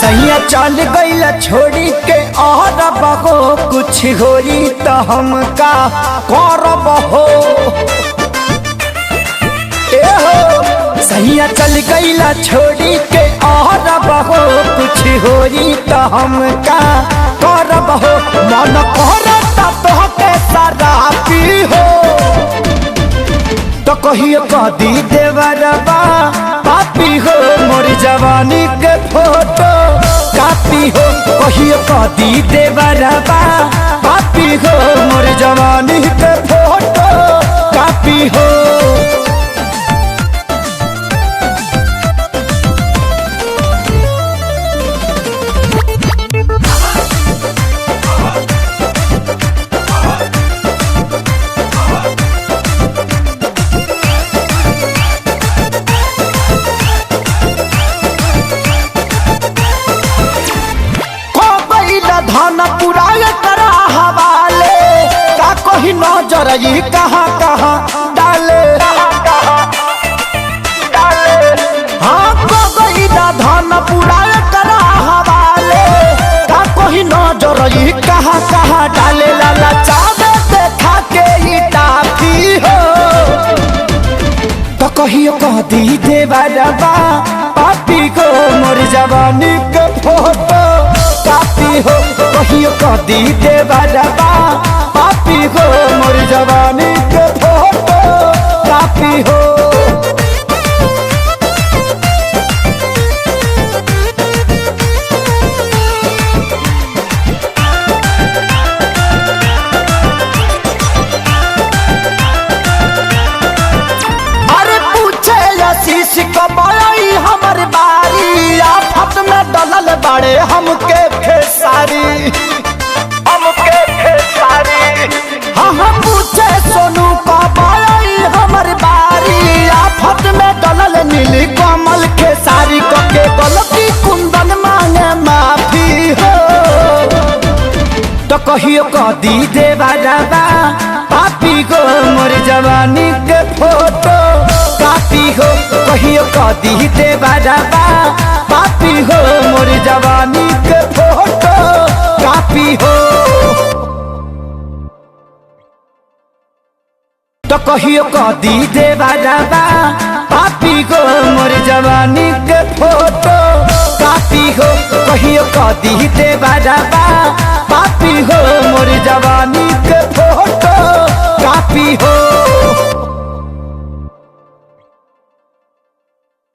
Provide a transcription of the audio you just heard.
सैया चल गईला छोड़ी के और बहो कुछ होई तो हम का करब हो। सैया चल गईला छोड़ी के और बहो कुछ होई तो हम का करब हो। मन करता तोहके शराबी हो तो कहियो कदी देवरबा पापी हो। मोर जवानी के फोटो कापी हो कहियो कदी देवरबा पापी हो। मोर जवानी के फोटो कापी हो। धन पुराय करा हवाले का कोई नजर ये कहाँ कहाँ डाले। हाँ कोई धन पुराय करा हवाले का कोई नजर ये कहाँ कहाँ डाले। लाला चावे देखा के ही टापी हो तो कहियो कदी देवरबा पापी को। मोर जवानी के फोटो कापी हो कहियो कदी देवरबा पापी हो। मोर जवानी के फोटो कापी हो। अरे पूछे आशीष कब आई हमर बारी आफत में डलल बाड़े हमके खेसारी हाँ पूछे सोनू कब आई हमर बारी आफत में डलल नीली कमल खेसारी। के गलती कुंदन मांगे माफी हो तो कहियो कदी देवरबा पापी को। मोर जवानी के फोटो कापी हो कहियो कदी देवरबा पापी हो। मोर जवानी के फोटो कापी हो तो कहियो कदी देवरबा पापी को। मोर जवानी के फोटो कापी हो कहियो कदी देवरबा पापी हो। मोर जवानी के फोटो कापी हो।